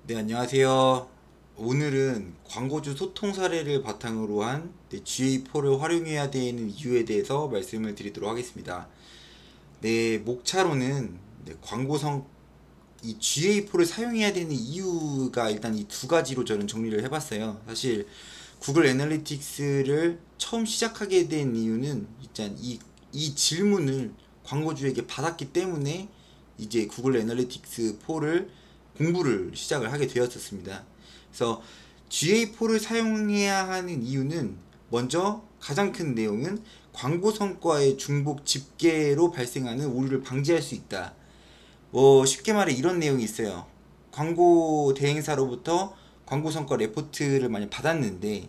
네, 안녕하세요. 오늘은 광고주 소통 사례를 바탕으로 한 GA4를 활용해야 되는 이유에 대해서 말씀을 드리도록 하겠습니다. 네, 목차로는 광고성 이 GA4를 사용해야 되는 이유가 일단 이 두 가지로 저는 정리를 해봤어요. 사실 구글 애널리틱스를 처음 시작하게 된 이유는 일단 이 질문을 광고주에게 받았기 때문에 이제 구글 애널리틱스 4를 공부를 시작을 하게 되었었습니다. 그래서 GA4를 사용해야 하는 이유는 먼저 가장 큰 내용은 광고 성과의 중복 집계로 발생하는 오류를 방지할 수 있다. 뭐 쉽게 말해 이런 내용이 있어요. 광고 대행사로부터 광고 성과 레포트를 많이 받았는데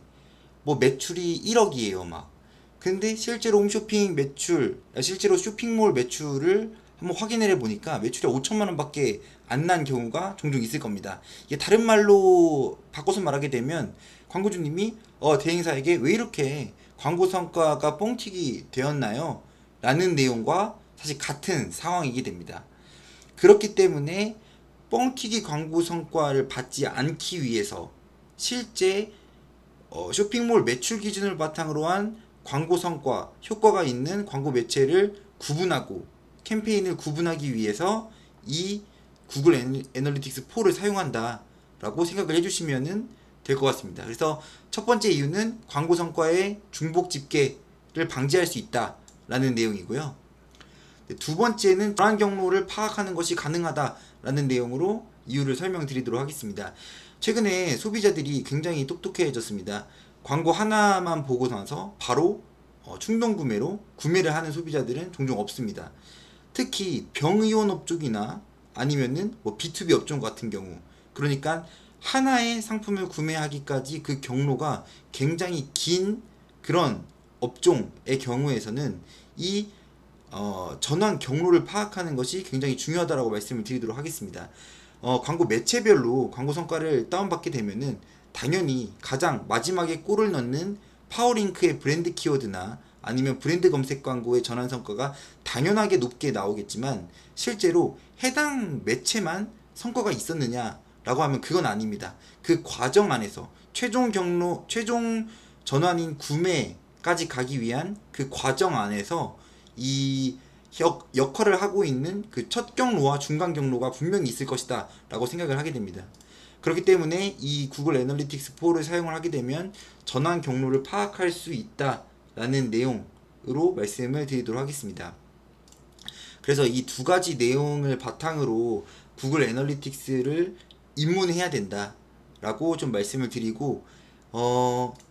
뭐 매출이 1억이에요 막. 근데 실제로 홈쇼핑 매출, 실제로 쇼핑몰 매출을 한번 확인을 해보니까 매출이 5천만 원밖에 안 난 경우가 종종 있을 겁니다. 이게 다른 말로 바꿔서 말하게 되면 광고주님이 대행사에게 왜 이렇게 광고 성과가 뻥튀기 되었나요? 라는 내용과 사실 같은 상황이게 됩니다. 그렇기 때문에 뻥튀기 광고 성과를 받지 않기 위해서 실제 쇼핑몰 매출 기준을 바탕으로 한 광고 성과, 효과가 있는 광고 매체를 구분하고 캠페인을 구분하기 위해서 이 구글 애널리틱스 4를 사용한다 라고 생각을 해주시면 될 것 같습니다. 그래서 첫 번째 이유는 광고 성과의 중복 집계를 방지할 수 있다 라는 내용이고요. 두 번째는 전환 경로를 파악하는 것이 가능하다라는 내용으로 이유를 설명드리도록 하겠습니다. 최근에 소비자들이 굉장히 똑똑해졌습니다. 광고 하나만 보고 나서 바로 충동 구매로 구매를 하는 소비자들은 종종 없습니다. 특히 병의원업 쪽이나 아니면은 뭐 B2B 업종 같은 경우, 그러니까 하나의 상품을 구매하기까지 그 경로가 굉장히 긴 그런 업종의 경우에서는 이 전환 경로를 파악하는 것이 굉장히 중요하다고 말씀을 드리도록 하겠습니다. 광고 매체별로 광고 성과를 다운받게 되면은 당연히 가장 마지막에 꼴을 넣는 파워링크의 브랜드 키워드나 아니면 브랜드 검색 광고의 전환 성과가 당연하게 높게 나오겠지만 실제로 해당 매체만 성과가 있었느냐라고 하면 그건 아닙니다. 그 과정 안에서 최종 경로, 최종 전환인 구매까지 가기 위한 그 과정 안에서 이 역할을 하고 있는 그 첫 경로와 중간 경로가 분명히 있을 것이다 라고 생각을 하게 됩니다. 그렇기 때문에 이 구글 애널리틱스 4를 사용을 하게 되면 전환 경로를 파악할 수 있다 라는 내용으로 말씀을 드리도록 하겠습니다. 그래서 이 두 가지 내용을 바탕으로 구글 애널리틱스를 입문해야 된다 라고 좀 말씀을 드리고,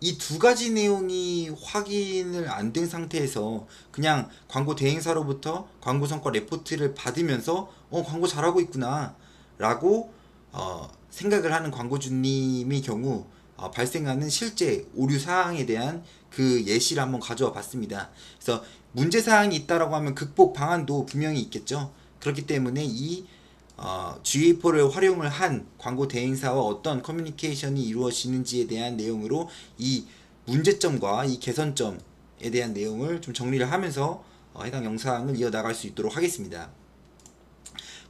이 두 가지 내용이 확인을 안 된 상태에서 그냥 광고 대행사로부터 광고 성과 레포트를 받으면서 광고 잘하고 있구나 라고 생각을 하는 광고주님의 경우 발생하는 실제 오류 사항에 대한 그 예시를 한번 가져와 봤습니다. 그래서 문제 사항이 있다라고 하면 극복 방안도 분명히 있겠죠. 그렇기 때문에 이 GA4를 활용을 한 광고 대행사와 어떤 커뮤니케이션이 이루어지는지에 대한 내용으로 이 문제점과 이 개선점에 대한 내용을 좀 정리를 하면서 해당 영상을 이어나갈 수 있도록 하겠습니다.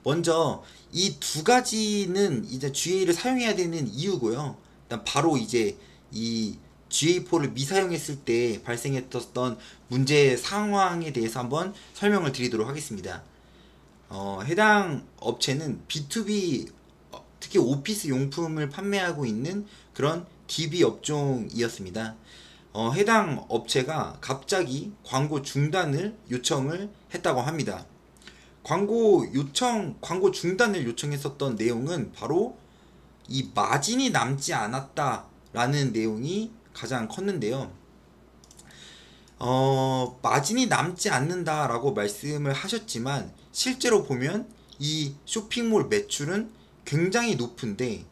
먼저 이 두 가지는 이제 GA를 사용해야 되는 이유고요. 일단 바로 이제 이 GA4를 미사용했을 때 발생했던 문제 상황에 대해서 한번 설명을 드리도록 하겠습니다. 해당 업체는 B2B, 특히 오피스 용품을 판매하고 있는 그런 DB 업종이었습니다. 해당 업체가 갑자기 광고 중단을 요청을 했다고 합니다. 광고 중단을 요청했었던 내용은 바로 이 마진이 남지 않았다라는 내용이 가장 컸는데요. 마진이 남지 않는다라고 말씀을 하셨지만 실제로 보면 이 쇼핑몰 매출은 굉장히 높은데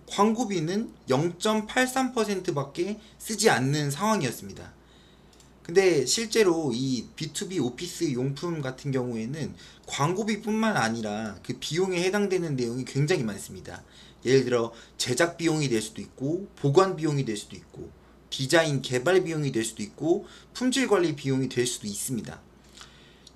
광고비는 0.83% 밖에 쓰지 않는 상황이었습니다. 근데 실제로 이 B2B 오피스 용품 같은 경우에는 광고비뿐만 아니라 그 비용에 해당되는 내용이 굉장히 많습니다. 예를 들어 제작 비용이 될 수도 있고 보관 비용이 될 수도 있고 디자인 개발 비용이 될 수도 있고 품질 관리 비용이 될 수도 있습니다.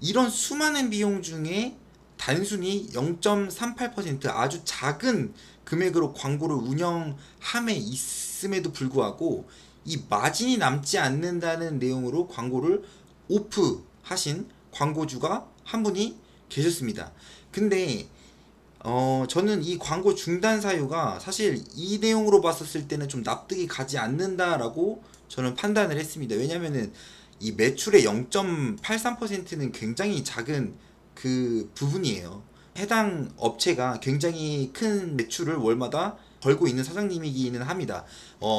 이런 수많은 비용 중에 단순히 0.38% 아주 작은 금액으로 광고를 운영함에 있음에도 불구하고 이 마진이 남지 않는다는 내용으로 광고를 오프하신 광고주가 한 분이 계셨습니다. 근데 저는 이 광고 중단 사유가 사실 이 내용으로 봤었을 때는 좀 납득이 가지 않는다라고 저는 판단을 했습니다. 왜냐면은 이 매출의 0.83%는 굉장히 작은 그 부분이에요. 해당 업체가 굉장히 큰 매출을 월마다 벌고 있는 사장님이기는 합니다.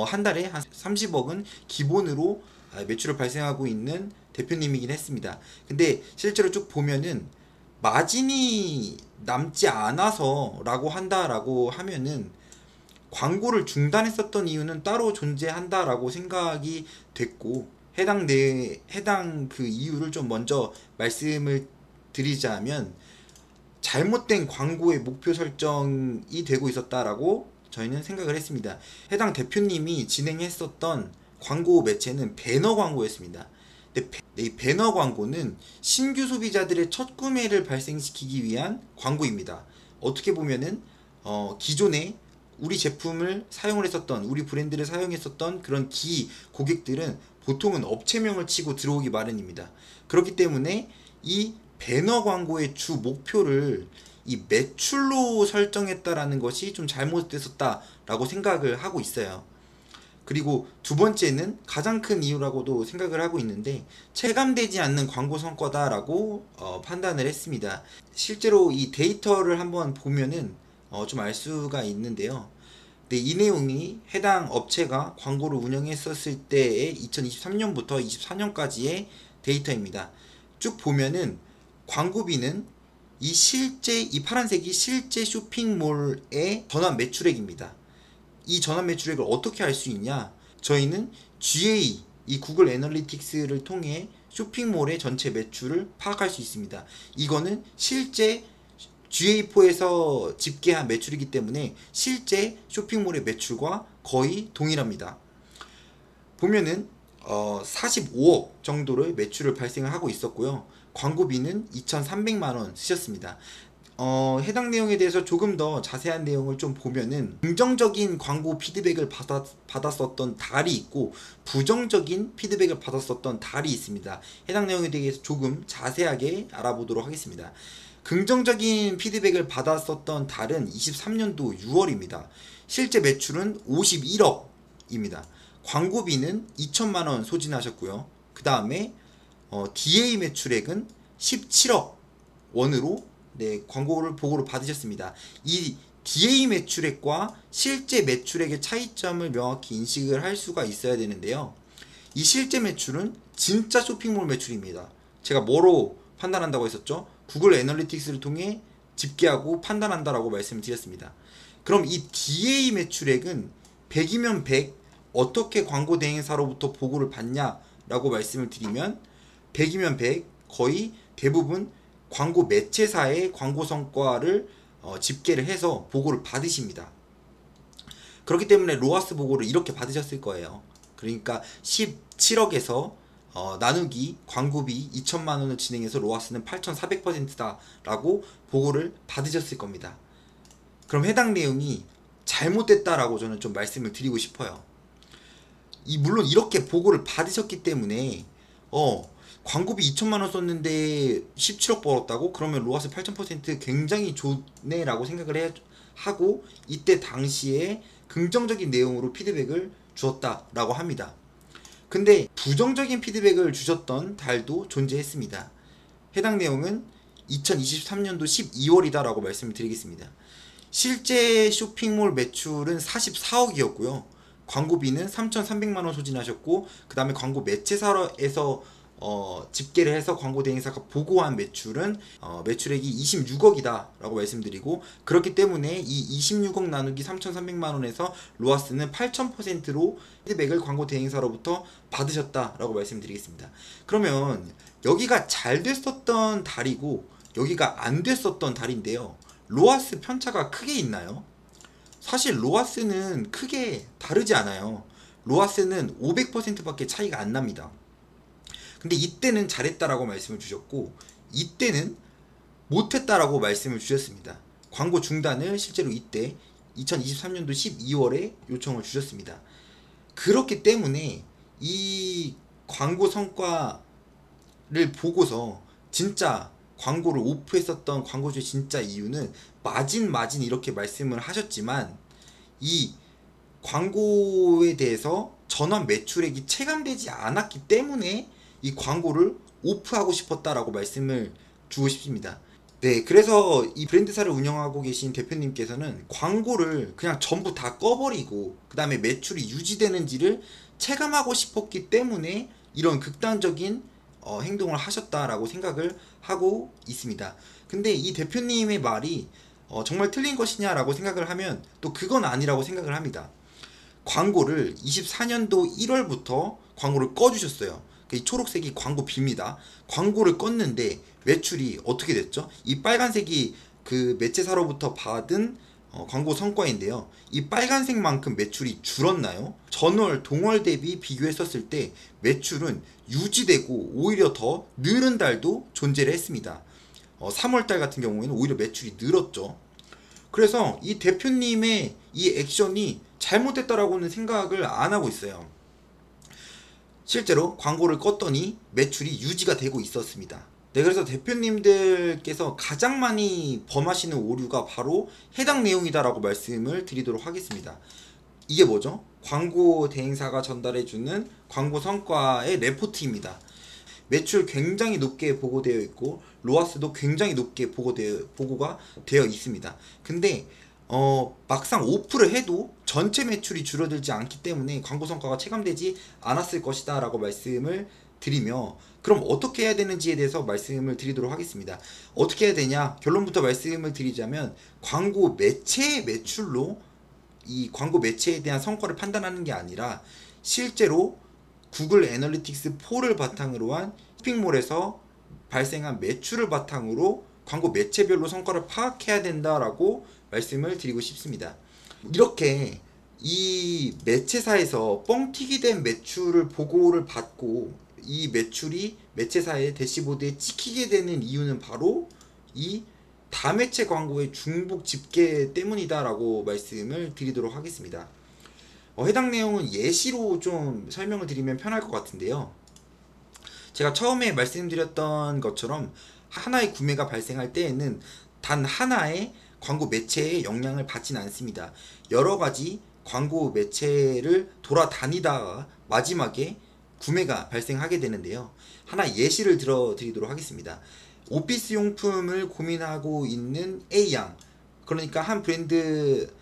한 달에 한 30억은 기본으로 매출을 발생하고 있는 대표님이긴 했습니다. 근데 실제로 쭉 보면은 마진이 남지 않아서 라고 한다라고 하면은 광고를 중단했었던 이유는 따로 존재한다라고 생각이 됐고, 해당 그 이유를 좀 먼저 말씀을 드리자면, 잘못된 광고의 목표 설정이 되고 있었다라고 저희는 생각을 했습니다. 해당 대표님이 진행했었던 광고 매체는 배너 광고였습니다. 근데 이 배너 광고는 신규 소비자들의 첫 구매를 발생시키기 위한 광고입니다. 어떻게 보면은 기존에 우리 제품을 사용을 했었던, 우리 브랜드를 사용했었던 그런 고객들은 보통은 업체명을 치고 들어오기 마련입니다. 그렇기 때문에 이 배너 광고의 주 목표를 이 매출로 설정했다라는 것이 좀 잘못됐었다라고 생각을 하고 있어요. 그리고 두 번째는 가장 큰 이유라고도 생각을 하고 있는데, 체감되지 않는 광고 성과다라고 판단을 했습니다. 실제로 이 데이터를 한번 보면은 좀 알 수가 있는데요. 네, 이 내용이 해당 업체가 광고를 운영했었을 때의 2023년부터 24년까지의 데이터입니다. 쭉 보면은 광고비는 이 파란색이 실제 쇼핑몰의 전환 매출액입니다. 이 전환 매출액을 어떻게 알 수 있냐? 저희는 GA, 이 구글 애널리틱스를 통해 쇼핑몰의 전체 매출을 파악할 수 있습니다. 이거는 실제 GA4에서 집계한 매출이기 때문에 실제 쇼핑몰의 매출과 거의 동일합니다. 보면은 45억 정도의 매출을 발생을 하고 있었고요. 광고비는 2,300만원 쓰셨습니다. 해당 내용에 대해서 조금 더 자세한 내용을 좀 보면은 긍정적인 광고 피드백을 받았었던 달이 있고 부정적인 피드백을 받았었던 달이 있습니다. 해당 내용에 대해서 조금 자세하게 알아보도록 하겠습니다. 긍정적인 피드백을 받았었던 달은 23년도 6월입니다. 실제 매출은 51억입니다. 광고비는 2천만원 소진하셨고요. 그 다음에 DA 매출액은 17억 원으로 광고를 보고를 받으셨습니다. 이 DA 매출액과 실제 매출액의 차이점을 명확히 인식을 할 수가 있어야 되는데요. 이 실제 매출은 진짜 쇼핑몰 매출입니다. 제가 뭐로 판단한다고 했었죠? 구글 애널리틱스를 통해 집계하고 판단한다라고 말씀을 드렸습니다. 그럼 이 DA 매출액은 100이면 100 어떻게 광고 대행사로부터 보고를 받냐라고 말씀을 드리면 100이면 100 거의 대부분 광고 매체사의 광고 성과를 집계를 해서 보고를 받으십니다. 그렇기 때문에 로아스 보고를 이렇게 받으셨을 거예요. 그러니까 17억에서 나누기 광고비 2천만원을 진행해서 로아스는 8,400%다 라고 보고를 받으셨을 겁니다. 그럼 해당 내용이 잘못됐다라고 저는 좀 말씀을 드리고 싶어요. 물론 이렇게 보고를 받으셨기 때문에 광고비 2천만원 썼는데 17억 벌었다고? 그러면 로아스 8,000% 굉장히 좋네 라고 생각을 하고 이때 당시에 긍정적인 내용으로 피드백을 주었다라고 합니다. 근데 부정적인 피드백을 주셨던 달도 존재했습니다. 해당 내용은 2023년도 12월이다 라고 말씀을 드리겠습니다. 실제 쇼핑몰 매출은 44억이었고요. 광고비는 3,300만원 소진하셨고 그 다음에 광고 매체사에서 집계를 해서 광고 대행사가 보고한 매출은 매출액이 26억이다 라고 말씀드리고, 그렇기 때문에 이 26억 나누기 3,300만원에서 로아스는 8,000%로 피드백을 광고 대행사로부터 받으셨다 라고 말씀드리겠습니다. 그러면 여기가 잘 됐었던 달이고 여기가 안 됐었던 달인데요, 로아스 편차가 크게 있나요? 사실 로아스는 크게 다르지 않아요. 로아스는 500% 밖에 차이가 안 납니다. 근데 이때는 잘했다라고 말씀을 주셨고 이때는 못했다라고 말씀을 주셨습니다. 광고 중단을 실제로 이때 2023년도 12월에 요청을 주셨습니다. 그렇기 때문에 이 광고 성과를 보고서 진짜 광고를 오프했었던 광고주의 진짜 이유는 마진 이렇게 말씀을 하셨지만 이 광고에 대해서 전환 매출액이 체감되지 않았기 때문에 이 광고를 오프하고 싶었다라고 말씀을 주고 싶습니다. 네, 그래서 이 브랜드사를 운영하고 계신 대표님께서는 광고를 그냥 전부 다 꺼버리고 그 다음에 매출이 유지되는지를 체감하고 싶었기 때문에 이런 극단적인 행동을 하셨다라고 생각을 하고 있습니다. 근데 이 대표님의 말이 정말 틀린 것이냐라고 생각을 하면 또 그건 아니라고 생각을 합니다. 광고를 24년도 1월부터 광고를 꺼주셨어요. 이 초록색이 광고 B입니다. 광고를 껐는데 매출이 어떻게 됐죠? 이 빨간색이 그 매체사로부터 받은 광고 성과인데요. 이 빨간색만큼 매출이 줄었나요? 전월, 동월 대비 비교했었을 때 매출은 유지되고 오히려 더 늘은 달도 존재를 했습니다. 3월달 같은 경우에는 오히려 매출이 늘었죠. 그래서 이 대표님의 이 액션이 잘못됐다라고는 생각을 안 하고 있어요. 실제로 광고를 껐더니 매출이 유지가 되고 있었습니다. 네, 그래서 대표님들께서 가장 많이 범하시는 오류가 바로 해당 내용이다라고 말씀을 드리도록 하겠습니다. 이게 뭐죠? 광고 대행사가 전달해주는 광고 성과의 레포트입니다. 매출 굉장히 높게 보고되어 있고 로아스도 굉장히 높게 보고가 되어 있습니다. 근데 막상 오프를 해도 전체 매출이 줄어들지 않기 때문에 광고 성과가 체감되지 않았을 것이다 라고 말씀을 드리며, 그럼 어떻게 해야 되는지에 대해서 말씀을 드리도록 하겠습니다. 어떻게 해야 되냐? 결론부터 말씀을 드리자면 광고 매체의 매출로 이 광고 매체에 대한 성과를 판단하는 게 아니라 실제로 구글 애널리틱스 4를 바탕으로 한 쇼핑몰에서 발생한 매출을 바탕으로 광고 매체별로 성과를 파악해야 된다라고 말씀을 드리고 싶습니다. 이렇게 이 매체사에서 뻥튀기 된 매출을 보고를 받고 이 매출이 매체사의 대시보드에 찍히게 되는 이유는 바로 이 다매체 광고의 중복 집계 때문이다 라고 말씀을 드리도록 하겠습니다. 해당 내용은 예시로 좀 설명을 드리면 편할 것 같은데요. 제가 처음에 말씀드렸던 것처럼 하나의 구매가 발생할 때에는 단 하나의 광고 매체의 영향을 받지는 않습니다. 여러 가지 광고 매체를 돌아다니다가 마지막에 구매가 발생하게 되는데요. 하나 예시를 들어드리도록 하겠습니다. 오피스 용품을 고민하고 있는 A양, 그러니까 한 브랜드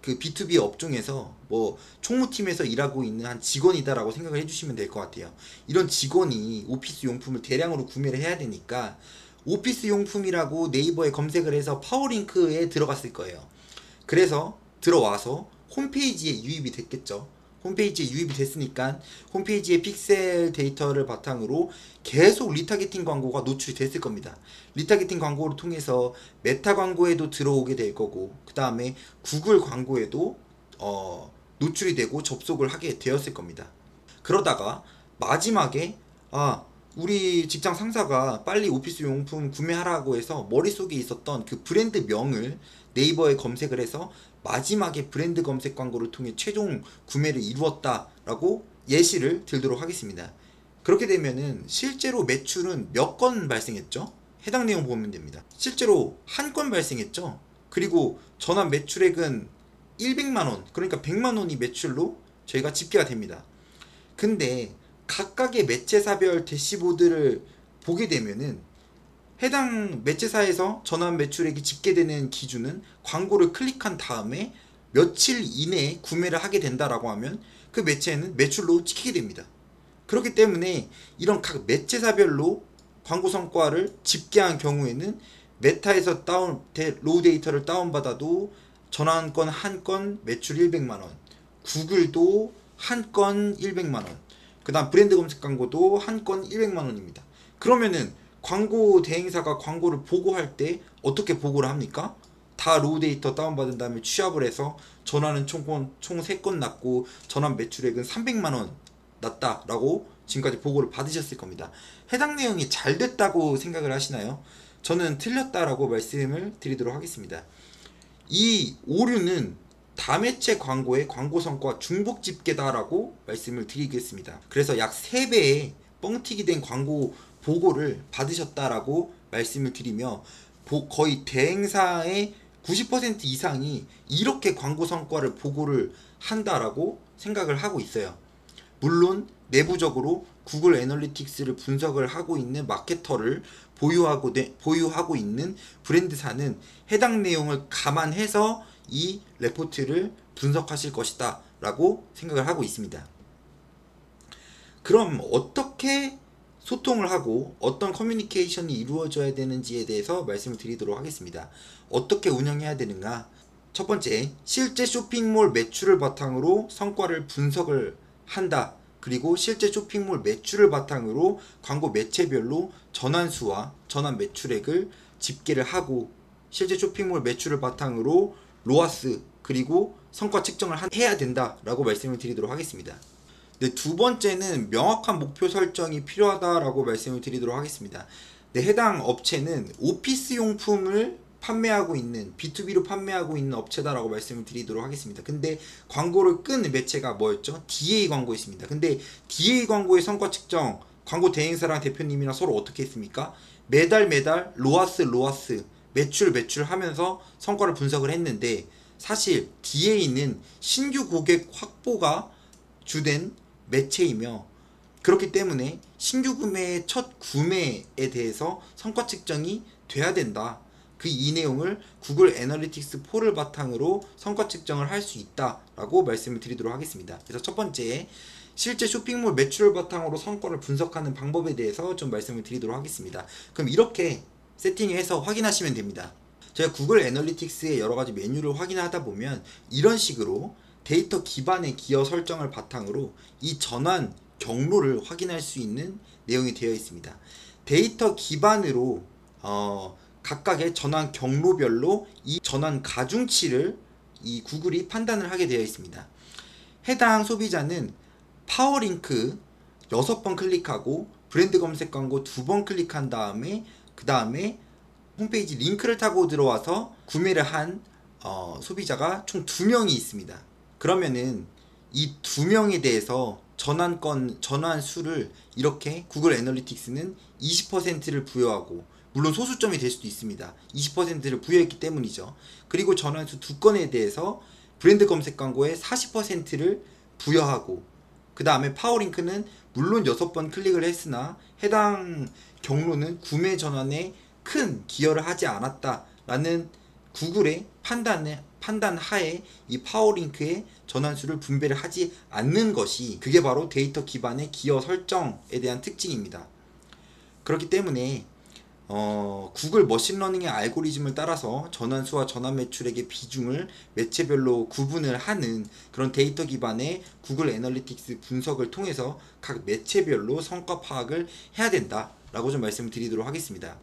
그 B2B 업종에서 뭐 총무팀에서 일하고 있는 한 직원이다라고 생각을 해주시면 될 것 같아요. 이런 직원이 오피스 용품을 대량으로 구매를 해야 되니까 오피스 용품이라고 네이버에 검색을 해서 파워링크에 들어갔을 거예요. 그래서 들어와서 홈페이지에 유입이 됐겠죠. 홈페이지에 유입이 됐으니까 홈페이지의 픽셀 데이터를 바탕으로 계속 리타게팅 광고가 노출이 됐을 겁니다. 리타게팅 광고를 통해서 메타 광고에도 들어오게 될 거고, 그 다음에 구글 광고에도 노출이 되고 접속을 하게 되었을 겁니다. 그러다가 마지막에 우리 직장 상사가 빨리 오피스 용품 구매하라고 해서 머릿속에 있었던 그 브랜드 명을 네이버에 검색을 해서 마지막에 브랜드 검색 광고를 통해 최종 구매를 이루었다라고 예시를 들도록 하겠습니다. 그렇게 되면은 실제로 매출은 몇 건 발생했죠? 해당 내용 보면 됩니다. 실제로 한 건 발생했죠. 그리고 전환 매출액은 100만원, 그러니까 100만원이 매출로 저희가 집계가 됩니다. 근데 각각의 매체사별 대시보드를 보게 되면은 해당 매체사에서 전환 매출액이 집계되는 기준은 광고를 클릭한 다음에 며칠 이내에 구매를 하게 된다라고 하면 그 매체는 매출로 찍히게 됩니다. 그렇기 때문에 이런 각 매체사별로 광고 성과를 집계한 경우에는 메타에서 로우 데이터를 다운받아도 전환권 한 건 매출 100만원, 구글도 한 건 100만원, 그 다음 브랜드 검색 광고도 한 건 100만원입니다. 그러면은 광고 대행사가 광고를 보고할 때 어떻게 보고를 합니까? 다 로우 데이터 다운받은 다음에 취합을 해서 전환은 총 3건 났고 전환 매출액은 300만원 났다라고 지금까지 보고를 받으셨을 겁니다. 해당 내용이 잘 됐다고 생각을 하시나요? 저는 틀렸다라고 말씀을 드리도록 하겠습니다. 이 오류는 다매체 광고의 광고 성과 중복 집계다라고 말씀을 드리겠습니다. 그래서 약 3배의 뻥튀기 된 광고 보고를 받으셨다라고 말씀을 드리며, 거의 대행사의 90% 이상이 이렇게 광고 성과를 보고를 한다라고 생각을 하고 있어요. 물론 내부적으로 구글 애널리틱스를 분석을 하고 있는 마케터를 보유하고 있는 브랜드사는 해당 내용을 감안해서 이 레포트를 분석하실 것이다 라고 생각을 하고 있습니다. 그럼 어떻게 소통을 하고 어떤 커뮤니케이션이 이루어져야 되는지에 대해서 말씀을 드리도록 하겠습니다. 어떻게 운영해야 되는가? 첫 번째, 실제 쇼핑몰 매출을 바탕으로 성과를 분석을 한다. 그리고 실제 쇼핑몰 매출을 바탕으로 광고 매체별로 전환수와 전환 매출액을 집계를 하고, 실제 쇼핑몰 매출을 바탕으로 로아스 그리고 성과 측정을 해야 된다라고 말씀을 드리도록 하겠습니다. 네, 두 번째는 명확한 목표 설정이 필요하다라고 말씀을 드리도록 하겠습니다. 네, 해당 업체는 오피스 용품을 판매하고 있는 B2B로 판매하고 있는 업체다라고 말씀을 드리도록 하겠습니다. 근데 광고를 끈 매체가 뭐였죠? DA 광고였습니다. 근데 DA 광고의 성과 측정, 광고 대행사랑 대표님이랑 서로 어떻게 했습니까? 매달 로아스 매출 하면서 성과를 분석을 했는데, 사실 DA는 신규 고객 확보가 주된 매체이며, 그렇기 때문에 신규 구매의 첫 구매에 대해서 성과 측정이 돼야 된다. 이 내용을 구글 애널리틱스 4를 바탕으로 성과 측정을 할 수 있다라고 말씀을 드리도록 하겠습니다. 그래서 첫 번째, 실제 쇼핑몰 매출을 바탕으로 성과를 분석하는 방법에 대해서 좀 말씀을 드리도록 하겠습니다. 그럼 이렇게 세팅해서 확인하시면 됩니다. 제가 구글 애널리틱스의 여러가지 메뉴를 확인하다 보면 이런 식으로 데이터 기반의 기여 설정을 바탕으로 이 전환 경로를 확인할 수 있는 내용이 되어 있습니다. 데이터 기반으로 각각의 전환 경로별로 이 전환 가중치를 이 구글이 판단을 하게 되어 있습니다. 해당 소비자는 파워링크 6번 클릭하고 브랜드 검색 광고 2번 클릭한 다음에 그 다음에 홈페이지 링크를 타고 들어와서 구매를 한 소비자가 총 2명이 있습니다. 그러면은 이 2명에 대해서 전환수를 이렇게 구글 애널리틱스는 20%를 부여하고, 물론 소수점이 될 수도 있습니다. 20%를 부여했기 때문이죠. 그리고 전환수 2건에 대해서 브랜드 검색 광고에 40%를 부여하고, 그 다음에 파워링크는 물론 6번 클릭을 했으나 해당 경로는 구매 전환에 큰 기여를 하지 않았다라는 구글의 판단하에 이 파워링크의 전환수를 분배를 하지 않는 것이, 그게 바로 데이터 기반의 기여 설정에 대한 특징입니다. 그렇기 때문에 구글 머신러닝의 알고리즘을 따라서 전환수와 전환 매출액의 비중을 매체별로 구분을 하는 그런 데이터 기반의 구글 애널리틱스 분석을 통해서 각 매체별로 성과 파악을 해야 된다라고 좀 말씀을 드리도록 하겠습니다.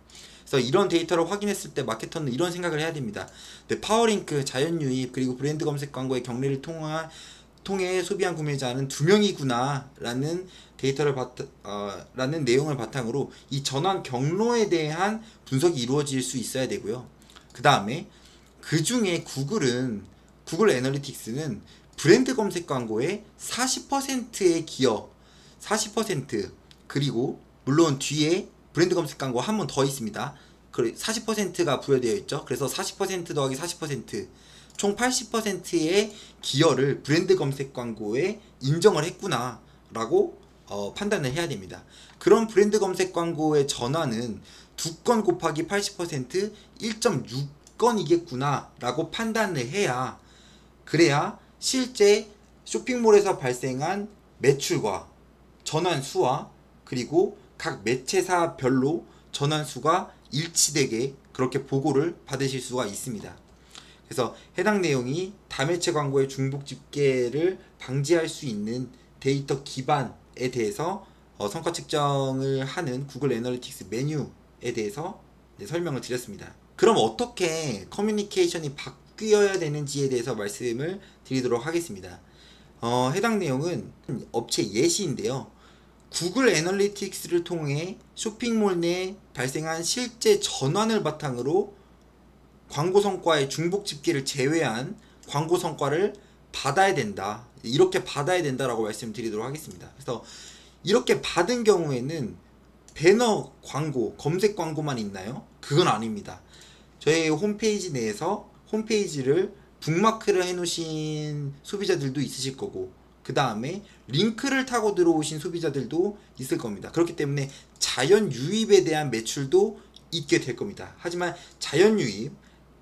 그래서 이런 데이터를 확인했을 때 마케터는 이런 생각을 해야 됩니다. 네, 파워링크, 자연유입, 그리고 브랜드 검색 광고의 경례를 통해 소비한 구매자는 2명이구나 라는 라는 내용을 바탕으로 이 전환 경로에 대한 분석이 이루어질 수 있어야 되고요. 그 다음에 그 중에 구글 애널리틱스는 브랜드 검색 광고의 40%의 기여, 40%, 그리고 물론 뒤에 브랜드 검색 광고 한 번 더 있습니다. 40%가 부여되어 있죠. 그래서 40% 더하기 40%, 총 80%의 기여를 브랜드 검색 광고에 인정을 했구나 라고 판단을 해야 됩니다. 그런 브랜드 검색 광고의 전환은 2건 곱하기 80% 1.6건이겠구나 라고 판단을 해야, 그래야 실제 쇼핑몰에서 발생한 매출과 전환수와 그리고 각 매체사별로 전환수가 일치되게 그렇게 보고를 받으실 수가 있습니다. 그래서 해당 내용이 다매체 광고의 중복 집계를 방지할 수 있는 데이터 기반에 대해서 성과 측정을 하는 구글 애널리틱스 메뉴에 대해서 설명을 드렸습니다. 그럼 어떻게 커뮤니케이션이 바뀌어야 되는지에 대해서 말씀을 드리도록 하겠습니다. 해당 내용은 업체 예시인데요. 구글 애널리틱스를 통해 쇼핑몰 내에 발생한 실제 전환을 바탕으로 광고 성과의 중복 집계를 제외한 광고 성과를 받아야 된다. 이렇게 받아야 된다라고 말씀드리도록 하겠습니다. 그래서 이렇게 받은 경우에는 배너 광고, 검색 광고만 있나요? 그건 아닙니다. 저희 홈페이지 내에서 홈페이지를 북마크를 해놓으신 소비자들도 있으실 거고, 그 다음에 링크를 타고 들어오신 소비자들도 있을 겁니다. 그렇기 때문에 자연 유입에 대한 매출도 있게 될 겁니다. 하지만 자연 유입,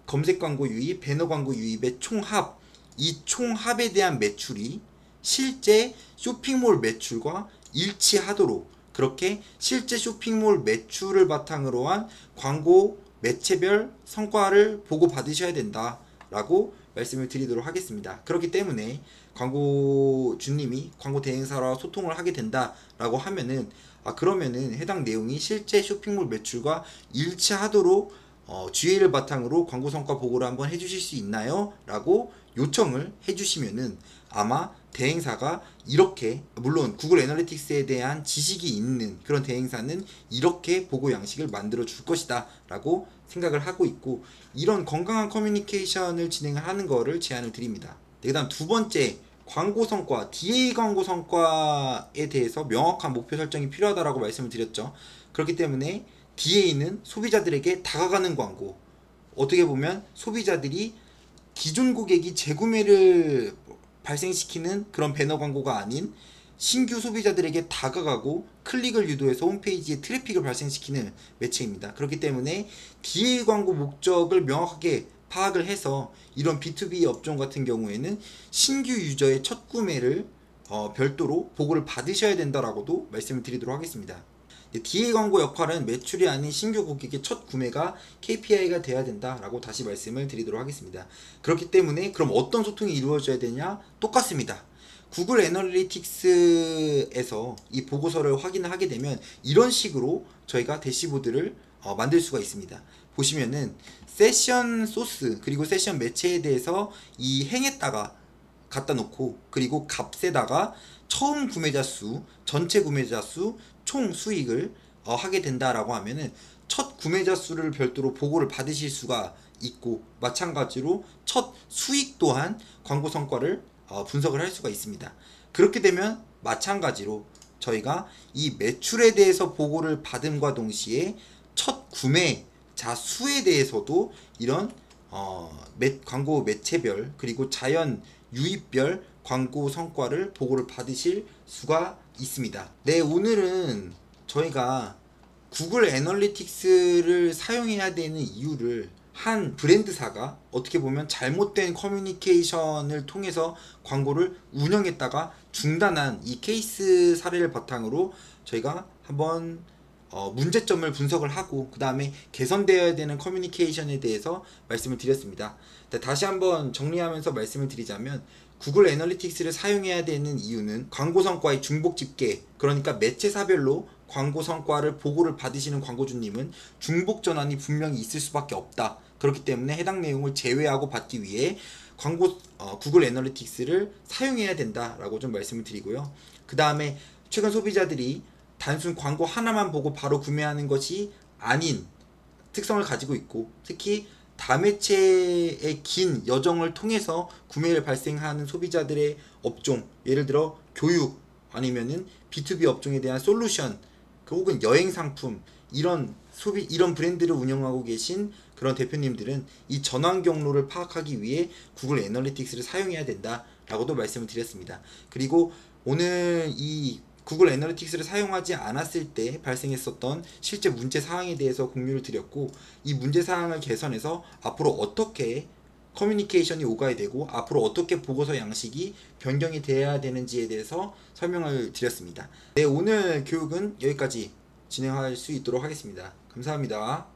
검색 광고 유입, 배너 광고 유입의 총합, 이 총합에 대한 매출이 실제 쇼핑몰 매출과 일치하도록, 그렇게 실제 쇼핑몰 매출을 바탕으로 한 광고 매체별 성과를 보고 받으셔야 된다라고 말씀을 드리도록 하겠습니다. 그렇기 때문에 광고주님이 광고 대행사와 소통을 하게 된다라고 하면은, 그러면은 해당 내용이 실제 쇼핑몰 매출과 일치하도록 GA를 바탕으로 광고 성과 보고를 한번 해주실 수 있나요? 라고 요청을 해주시면은 아마 대행사가 이렇게, 물론 구글 애널리틱스에 대한 지식이 있는 그런 대행사는 이렇게 보고 양식을 만들어 줄 것이다 라고 생각을 하고 있고, 이런 건강한 커뮤니케이션을 진행하는 거를 제안을 드립니다. 그 다음 두 번째, 광고 성과, DA 광고 성과에 대해서 명확한 목표 설정이 필요하다라고 말씀을 드렸죠. 그렇기 때문에 DA는 소비자들에게 다가가는 광고, 어떻게 보면 소비자들이 기존 고객이 재구매를 발생시키는 그런 배너 광고가 아닌 신규 소비자들에게 다가가고 클릭을 유도해서 홈페이지에 트래픽을 발생시키는 매체입니다. 그렇기 때문에 DA 광고 목적을 명확하게 파악을 해서 이런 B2B 업종 같은 경우에는 신규 유저의 첫 구매를 별도로 보고를 받으셔야 된다라고도 말씀을 드리도록 하겠습니다. DA 광고 역할은 매출이 아닌 신규 고객의 첫 구매가 KPI가 돼야 된다라고 다시 말씀을 드리도록 하겠습니다. 그렇기 때문에 그럼 어떤 소통이 이루어져야 되냐? 똑같습니다. 구글 애널리틱스에서 이 보고서를 확인을 하게 되면 이런 식으로 저희가 대시보드를 만들 수가 있습니다. 보시면은 세션 소스 그리고 세션 매체에 대해서 이 행에다가 갖다 놓고, 그리고 값에다가 처음 구매자 수, 전체 구매자 수, 총 수익을 하게 된다라고 하면은 첫 구매자 수를 별도로 보고를 받으실 수가 있고, 마찬가지로 첫 수익 또한 광고 성과를 분석을 할 수가 있습니다. 그렇게 되면 마찬가지로 저희가 이 매출에 대해서 보고를 받음과 동시에 첫 구매자 수에 대해서도 이런 광고 매체별 그리고 자연 유입별 광고 성과를 보고를 받으실 수가 있습니다. 네, 오늘은 저희가 구글 애널리틱스를 사용해야 되는 이유를, 한 브랜드사가 어떻게 보면 잘못된 커뮤니케이션을 통해서 광고를 운영했다가 중단한 이 케이스 사례를 바탕으로 저희가 한번 문제점을 분석을 하고 그 다음에 개선되어야 되는 커뮤니케이션에 대해서 말씀을 드렸습니다. 다시 한번 정리하면서 말씀을 드리자면, 구글 애널리틱스를 사용해야 되는 이유는 광고 성과의 중복 집계, 그러니까 매체사별로 광고 성과를 보고를 받으시는 광고주님은 중복 전환이 분명히 있을 수밖에 없다. 그렇기 때문에 해당 내용을 제외하고 받기 위해 구글 애널리틱스를 사용해야 된다라고 좀 말씀을 드리고요. 그 다음에 최근 소비자들이 단순 광고 하나만 보고 바로 구매하는 것이 아닌 특성을 가지고 있고, 특히 다매체의 긴 여정을 통해서 구매를 발생하는 소비자들의 업종, 예를 들어 교육 아니면은 B2B 업종에 대한 솔루션, 혹은 여행 상품, 이런 브랜드를 운영하고 계신 그런 대표님들은 이 전환 경로를 파악하기 위해 구글 애널리틱스를 사용해야 된다라고도 말씀을 드렸습니다. 그리고 오늘 이 구글 애널리틱스를 사용하지 않았을 때 발생했었던 실제 문제 사항에 대해서 공유를 드렸고, 이 문제 사항을 개선해서 앞으로 어떻게 커뮤니케이션이 오가야 되고 앞으로 어떻게 보고서 양식이 변경이 돼야 되는지에 대해서 설명을 드렸습니다. 네, 오늘 교육은 여기까지 진행할 수 있도록 하겠습니다. 감사합니다.